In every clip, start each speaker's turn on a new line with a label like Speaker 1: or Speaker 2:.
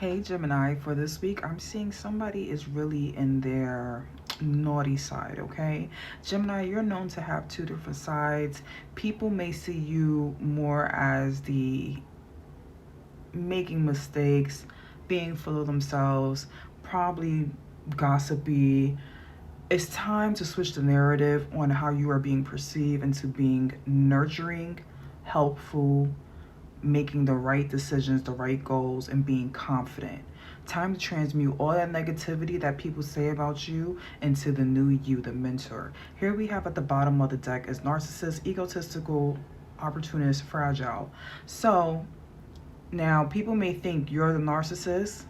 Speaker 1: Hey Gemini, for this week, I'm seeing somebody is really in their naughty side, okay? Gemini, you're known to have two different sides. People may see you more as the making mistakes, being full of themselves, probably gossipy. It's time to switch the narrative on how you are being perceived into being nurturing, helpful, making the right decisions, the right goals, and being confident. Time to transmute all that negativity that people say about you into the new you, the mentor. Here we have at the bottom of the deck is narcissist, egotistical, opportunist, fragile. So now people may think you're the narcissist,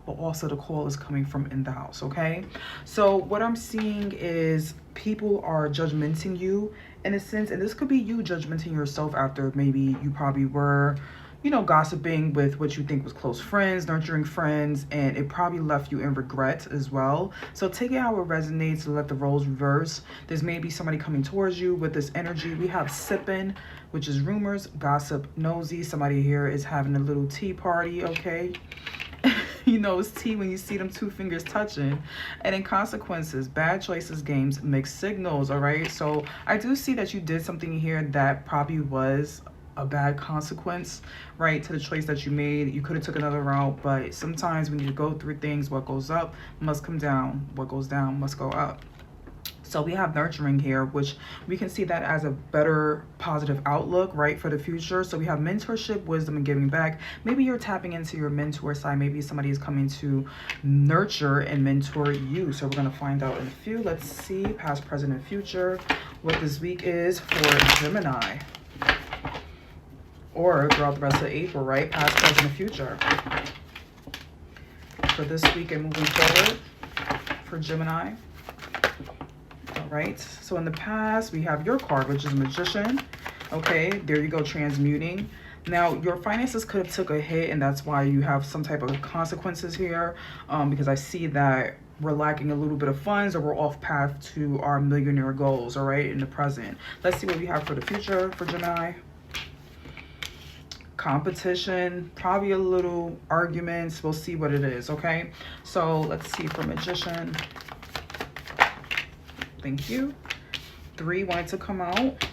Speaker 1: but also the call is coming from in the house, okay? So what I'm seeing is people are judgmenting you in a sense, and this could be you judgmenting yourself after maybe you probably were, gossiping with what you think was close friends, nurturing friends, and it probably left you in regret as well. So take it how it resonates and let the roles reverse. There's maybe somebody coming towards you with this energy. We have sipping, which is rumors, gossip, nosy. Somebody here is having a little tea party, okay? It's tea when you see them two fingers touching. And in consequences, bad choices, games, mixed signals, all right? So I do see that you did something here that probably was a bad consequence, right, to the choice that you made. You could have took another route, but sometimes when you go through things, what goes up must come down. What goes down must go up. So we have nurturing here, which we can see that as a better positive outlook, right, for the future. So we have mentorship, wisdom, and giving back. Maybe you're tapping into your mentor side. Maybe somebody is coming to nurture and mentor you. So we're going to find out in a few. Let's see past, present, and future what this week is for Gemini. Or throughout the rest of April, right? Past, present, and future. For this week and moving forward for Gemini. Right, so in the past we have your card, which is Magician. Okay, there you go, transmuting. Now your finances could have took a hit, and that's why you have some type of consequences here, because I see that we're lacking a little bit of funds, or we're off path to our millionaire goals. All right, in the present, let's see what we have for the future for Gemini. Competition, probably a little arguments. We'll see what it is. Okay, so let's see for Magician. Thank you. 3 wanted to come out.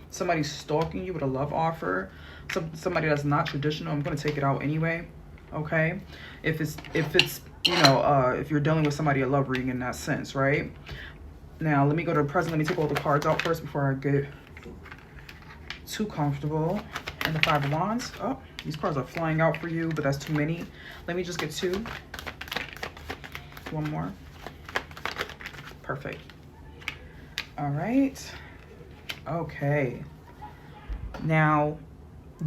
Speaker 1: Somebody's stalking you with a love offer. Somebody that's not traditional. I'm going to take it out anyway. Okay. If it's if you're dealing with somebody, a love reading in that sense, right? Now, let me go to the present. Let me take all the cards out first before I get too comfortable. And the 5 of Wands. Oh, these cards are flying out for you, but that's too many. Let me just get 2. 1 more. Perfect. All right. Okay. Now,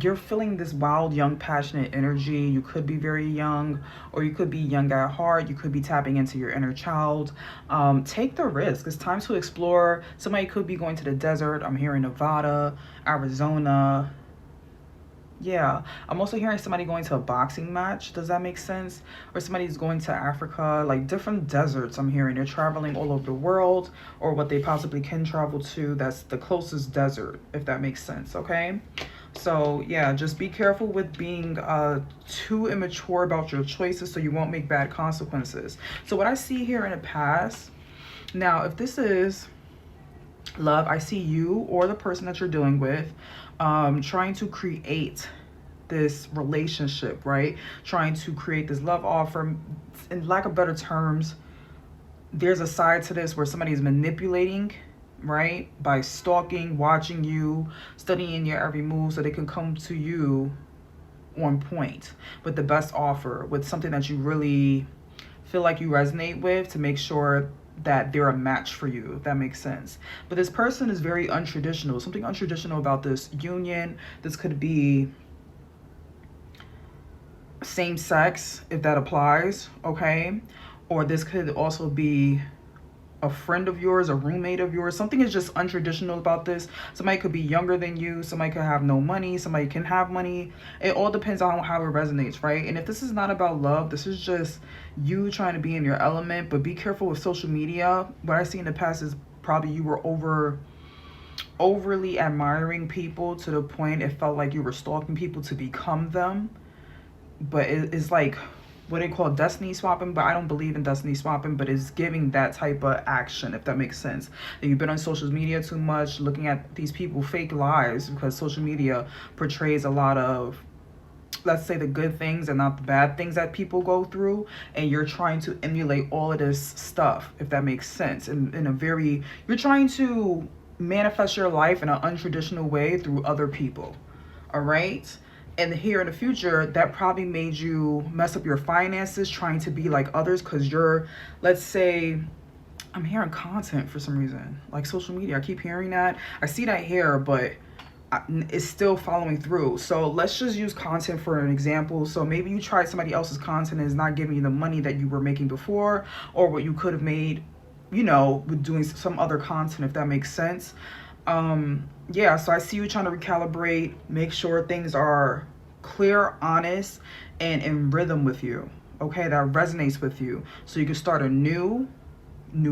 Speaker 1: you're feeling this wild, young, passionate energy. You could be very young, or you could be young at heart. You could be tapping into your inner child. Take the risk. It's time to explore. Somebody could be going to the desert. I'm hearing Nevada, Arizona. Yeah, I'm also hearing somebody going to a boxing match. Does that make sense? Or somebody's going to Africa, like different deserts. I'm hearing they're traveling all over the world, or what they possibly can travel to. That's the closest desert, if that makes sense. Okay. So yeah, just be careful with being too immature about your choices, so you won't make bad consequences. So what I see here in the past, now if this is love, I see you or the person that you're dealing with trying to create this relationship, right? Trying to create this love offer. In lack of better terms, there's a side to this where somebody is manipulating, right? By stalking, watching you, studying your every move so they can come to you on point with the best offer, with something that you really feel like you resonate with, to make sure that they're a match for you, if that makes sense. But this person is very untraditional. Something untraditional about this union. This could be same sex, if that applies, okay? Or this could also be a friend of yours, a roommate of yours. Something is just untraditional about this. Somebody could be younger than you. Somebody could have no money. Somebody can have money. It all depends on how it resonates, right? And if this is not about love, this is just you trying to be in your element. But be careful with social media. What I see in the past is probably you were overly admiring people to the point it felt like you were stalking people to become them. But it's like what they call destiny swapping, but I don't believe in destiny swapping, but it's giving that type of action, if that makes sense. That you've been on social media too much, looking at these people fake lives, because social media portrays a lot of, let's say, the good things and not the bad things that people go through, and you're trying to emulate all of this stuff, if that makes sense, in a very, you're trying to manifest your life in an untraditional way through other people. All right. And here in the future, that probably made you mess up your finances trying to be like others, because you're, let's say, I'm hearing content for some reason, like social media. I keep hearing that. I see that here, but it's still following through. So let's just use content for an example. So maybe you tried somebody else's content and it's not giving you the money that you were making before, or what you could have made, you know, with doing some other content, if that makes sense. Yeah, so I see you trying to recalibrate, make sure things are clear, honest, and in rhythm with you. Okay, that resonates with you, so you can start a new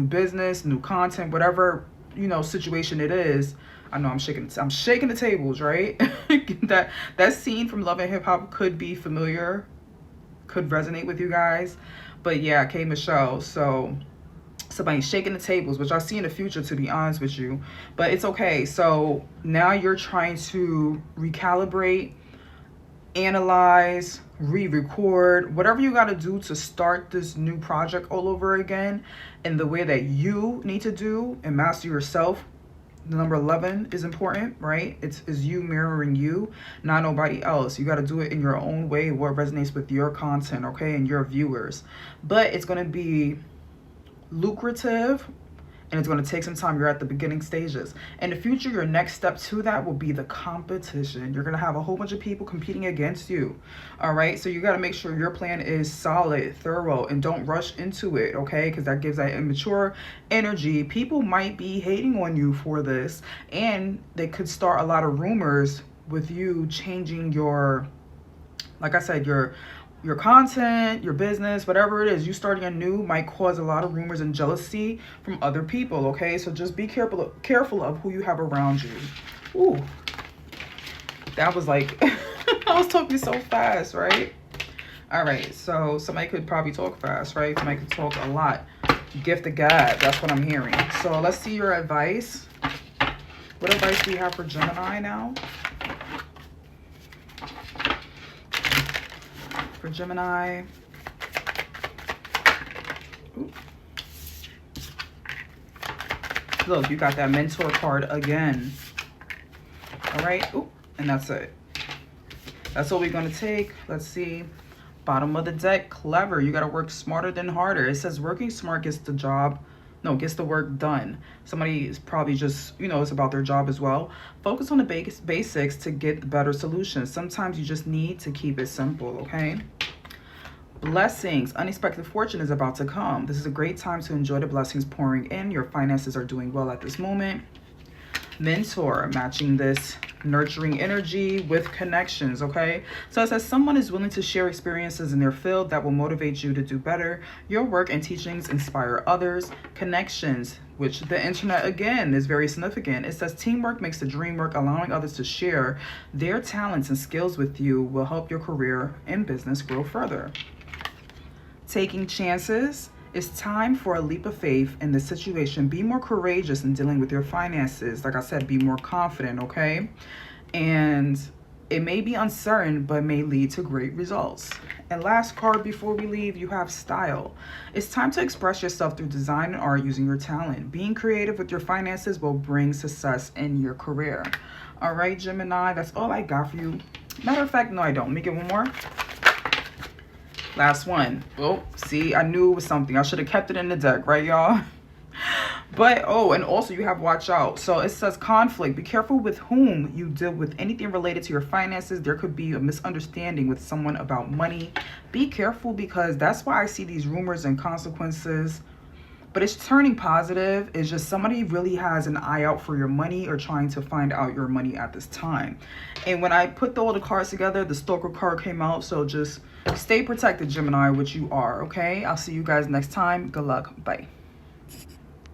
Speaker 1: business, new content, whatever, you know, situation it is. I know I'm shaking the tables, right? that scene from Love and Hip Hop could be familiar, could resonate with you guys. But yeah, K Michelle, so somebody's shaking the tables, which I see in the future, to be honest with you, but it's okay. So now you're trying to recalibrate, analyze, re-record, whatever you got to do to start this new project all over again in the way that you need to do and master yourself. The number 11 is important, right? It's you mirroring you, not nobody else. You got to do it in your own way, what resonates with your content, okay, and your viewers. But it's going to be lucrative, and it's going to take some time. You're at the beginning stages. In the future, your next step to that will be the competition. You're going to have a whole bunch of people competing against you. All right, so you got to make sure your plan is solid, thorough, and don't rush into it, okay? Because that gives that immature energy. People might be hating on you for this, and they could start a lot of rumors with you changing your, like I said, your content, your business, whatever it is, you starting anew might cause a lot of rumors and jealousy from other people, okay? So just be careful of who you have around you. Ooh, that was like, I was talking so fast, right? All right, so somebody could probably talk fast, right? Somebody could talk a lot. Gift of gab, that's what I'm hearing. So let's see your advice. What advice do you have for Gemini now? For Gemini. Ooh. Look, you got that mentor card again. All right. Ooh, and that's it. That's all we're going to take. Let's see. Bottom of the deck. Clever. You got to work smarter than harder. It says working smart gets the work done. Somebody is probably just, you know, it's about their job as well. Focus on the basics to get the better solutions. Sometimes you just need to keep it simple, okay? Blessings. Unexpected fortune is about to come. This is a great time to enjoy the blessings pouring in. Your finances are doing well at this moment. Mentor, matching this nurturing energy with connections, okay? So it says someone is willing to share experiences in their field that will motivate you to do better. Your work and teachings inspire others. Connections, which the internet again is very significant. It says teamwork makes the dream work. Allowing others to share their talents and skills with you will help your career and business grow further. Taking chances. It's time for a leap of faith in this situation. Be more courageous in dealing with your finances. Like I said, be more confident, okay? And it may be uncertain, but may lead to great results. And last card before we leave, you have style. It's time to express yourself through design and art using your talent. Being creative with your finances will bring success in your career. All right, Gemini, that's all I got for you. Matter of fact, no, I don't. Let me get one more. Last one. Oh, see, I knew it was something. I should have kept it in the deck, right, y'all? But, oh, and also you have watch out. So it says conflict. Be careful with whom you deal with. Anything related to your finances. There could be a misunderstanding with someone about money. Be careful, because that's why I see these rumors and consequences. But it's turning positive. It's just somebody really has an eye out for your money or trying to find out your money at this time. And when I put all the cards together, the Stalker card came out. So just stay protected, Gemini, which you are, okay? I'll see you guys next time. Good luck. Bye.